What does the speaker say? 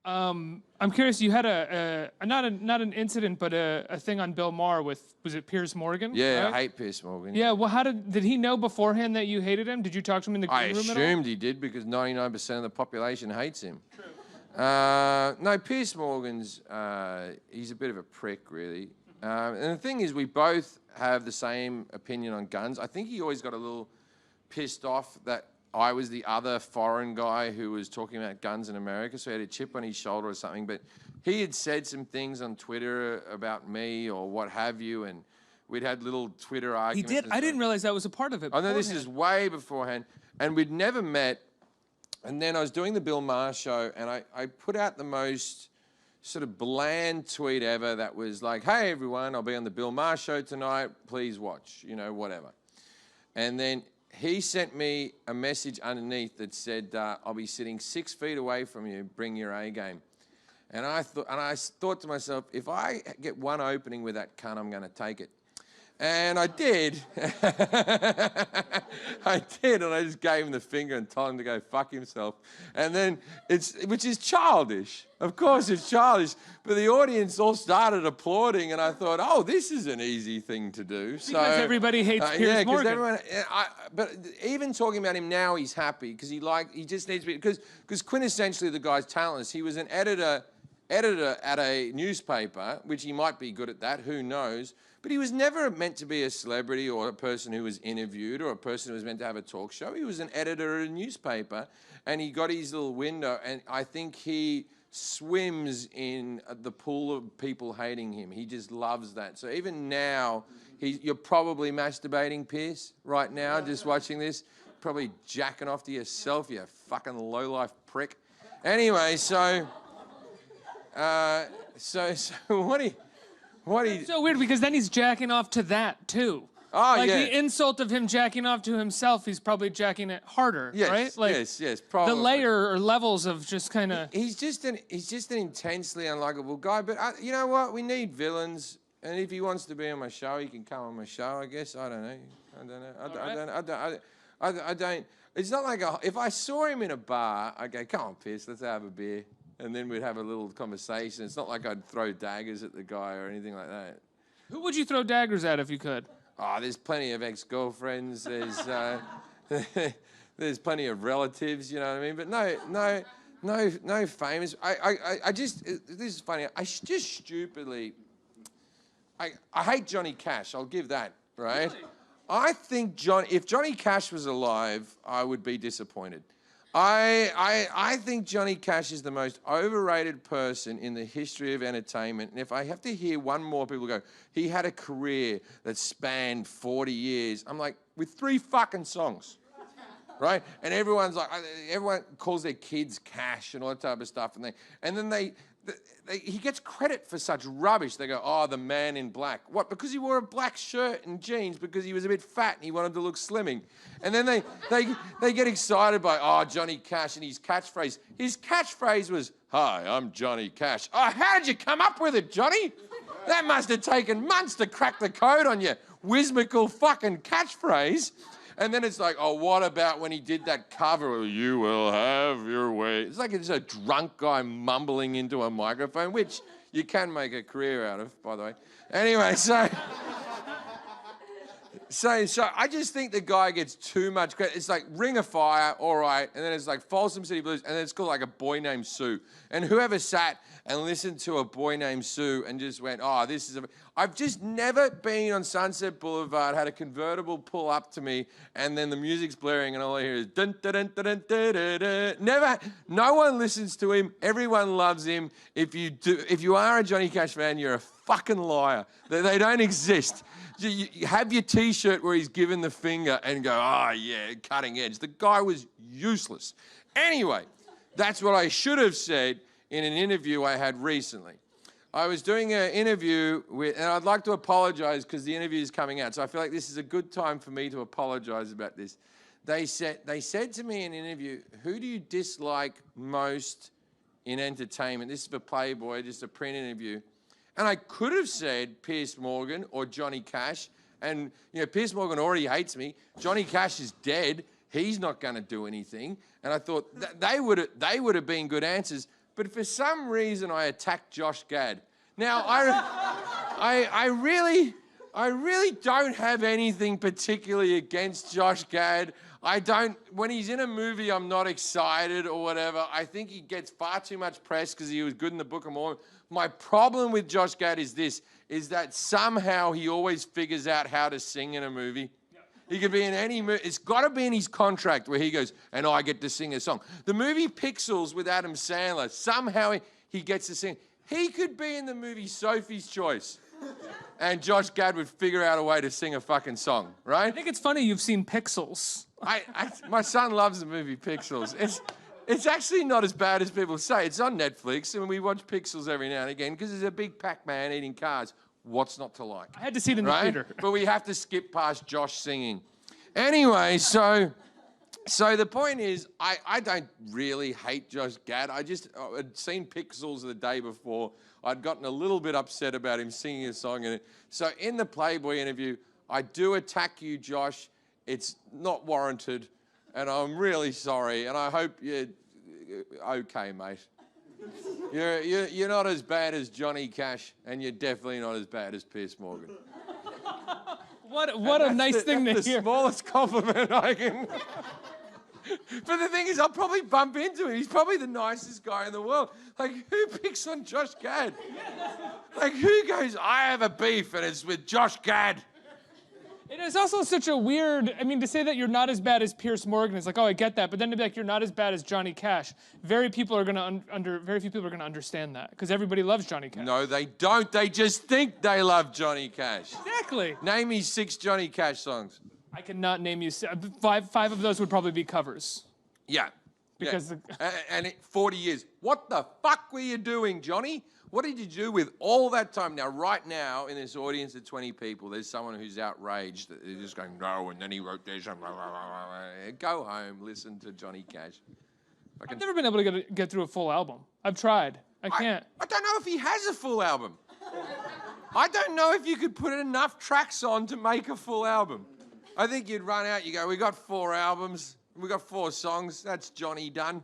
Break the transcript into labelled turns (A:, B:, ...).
A: I'm curious. You had not an incident, but a thing on Bill Maher with, was it Piers Morgan?
B: Yeah,
A: right?
B: I hate Piers Morgan.
A: Yeah. Well, how did he know beforehand that you hated him? Did you talk to him in the green room at all?
B: I assumed he did because 99% of the population hates him.
A: True.
B: No, Piers Morgan's he's a bit of a prick, really. And the thing is, we both have the same opinion on guns. I think he always got a little pissed off that I was the other foreign guy who was talking about guns in America, so he had a chip on his shoulder or something. But he had said some things on Twitter about me or what have you, and we'd had little Twitter arguments.
A: He did? I didn't realize that was a part of it.
B: I know this is way beforehand, and we'd never met. And then I was doing the Bill Maher Show, and I put out the most sort of bland tweet ever that was like, hey, everyone, I'll be on the Bill Maher Show tonight. Please watch, you know, whatever. And then he sent me a message underneath that said, I'll be sitting 6 feet away from you. Bring your A game. And I thought to myself, if I get one opening with that cunt, I'm going to take it. And I did. I did, and I just gave him the finger and told him to go fuck himself. And then which is childish. Of course it's childish. But the audience all started applauding, and I thought, oh, this is an easy thing to do.
A: Because everybody hates Piers Morgan.
B: Everyone, but even talking about him now, he's happy because he just needs to be, because quintessentially the guy's talentless. He was an editor at a newspaper, which he might be good at that, who knows. But he was never meant to be a celebrity or a person who was interviewed or a person who was meant to have a talk show. He was an editor at a newspaper, and he got his little window, and I think he swims in the pool of people hating him. He just loves that. So even now, you're probably masturbating, Piers, right now, just watching this. Probably jacking off to yourself, you fucking low-life prick. Anyway, so what do you...
A: It's so weird because then he's jacking off to that too.
B: Oh,
A: like
B: yeah.
A: the insult of him jacking off to himself, he's probably jacking it harder,
B: yes,
A: right? Like
B: yes, probably.
A: The layer or levels of just kind of...
B: He's just an intensely unlikable guy, but you know what? We need villains, and if he wants to be on my show, he can come on my show, I guess. I don't know. I don't. It's not like if I saw him in a bar, I'd go, come on, Piers, let's have a beer. And then we'd have a little conversation. It's not like I'd throw daggers at the guy or anything like that.
A: Who would you throw daggers at if you could?
B: Oh, there's plenty of ex-girlfriends. There's plenty of relatives, you know what I mean? But no famous. I just, this is funny. I just stupidly, I hate Johnny Cash. I'll give that, right? Really? I think if Johnny Cash was alive, I would be disappointed. I think Johnny Cash is the most overrated person in the history of entertainment. And if I have to hear one more people go, he had a career that spanned 40 years, I'm like, with 3 fucking songs, right? And everyone's like, everyone calls their kids Cash and all that type of stuff. And then he gets credit for such rubbish. They go, oh, the man in black. What? Because he wore a black shirt and jeans because he was a bit fat and he wanted to look slimming. And then they get excited by, oh, Johnny Cash and his catchphrase. His catchphrase was, hi, I'm Johnny Cash. Oh, how did you come up with it, Johnny? That must have taken months to crack the code on your whimsical fucking catchphrase. And then it's like, oh, what about when he did that cover? You will have your way. It's like it's a drunk guy mumbling into a microphone, which you can make a career out of, by the way. Anyway, so I just think the guy gets too much credit. It's like Ring of Fire, all right, and then it's like Folsom City Blues, and then it's called like A Boy Named Sue. And whoever sat and listened to A Boy Named Sue and just went, oh, this is a... I've just never been on Sunset Boulevard, had a convertible pull up to me, and then the music's blaring and all I hear is dun dun dun dun dun dun dun. Never, no one listens to him. Everyone loves him. If you are a Johnny Cash fan, you're a fucking liar. They don't exist. You have your T-shirt where he's given the finger and go, oh yeah, cutting edge. The guy was useless. Anyway, that's what I should have said in an interview I had recently. I was doing an interview with, and I'd like to apologize because the interview is coming out, so I feel like this is a good time for me to apologize about this. They said to me in an interview, who do you dislike most in entertainment? This is for Playboy, just a print interview. And I could have said Piers Morgan or Johnny Cash, and you know, Piers Morgan already hates me. Johnny Cash is dead. He's not going to do anything. And I thought they would have been good answers. but for some reason I attacked Josh Gad. Now, I really don't have anything particularly against Josh Gad. When he's in a movie, I'm not excited or whatever. I think he gets far too much press because he was good in the Book of Mormon. My problem with Josh Gad is that somehow he always figures out how to sing in a movie. He could be in any movie. It's got to be in his contract where he goes, and I get to sing a song. The movie Pixels with Adam Sandler, somehow he gets to sing. He could be in the movie Sophie's Choice, and Josh Gad would figure out a way to sing a fucking song, right?
A: I think it's funny you've seen Pixels.
B: My son loves the movie Pixels. It's actually not as bad as people say. It's on Netflix, and we watch Pixels every now and again because there's a big Pac-Man eating cars. What's not to like?
A: I had to see it in the theater.
B: But we have to skip past Josh singing. Anyway, so the point is, I don't really hate Josh Gad. I'd seen Pixels the day before. I'd gotten a little bit upset about him singing a song in it. So in the Playboy interview, I do attack you, Josh. It's not warranted, and I'm really sorry, and I hope you're okay, mate. You're not as bad as Johnny Cash, and you're definitely not as bad as Piers Morgan.
A: What a nice thing to hear.
B: That's the smallest compliment I can. But the thing is, I'll probably bump into him. He's probably the nicest guy in the world. Like, who picks on Josh Gad? Like, who goes, I have a beef, and it's with Josh Gad?
A: It is also such a weird, I mean, to say that you're not as bad as Piers Morgan is like, oh, I get that, but then to be like, you're not as bad as Johnny Cash. Very few people are going to understand that because everybody loves Johnny Cash.
B: No, they don't. They just think they love Johnny Cash.
A: Exactly.
B: Name me 6 Johnny Cash songs.
A: I cannot name you five of those would probably be covers.
B: Yeah.
A: Because
B: and 40 years. What the fuck were you doing, Johnny? What did you do with all that time? Now, right now, in this audience of 20 people, there's someone who's outraged. They're just going, no, and then he wrote this. Blah, blah, blah, blah. Go home, listen to Johnny Cash.
A: I've never been able to get through a full album. I've tried. I can't.
B: I don't know if he has a full album. I don't know if you could put enough tracks on to make a full album. I think you'd run out, you go, we got 4 albums, we got 4 songs, that's Johnny done.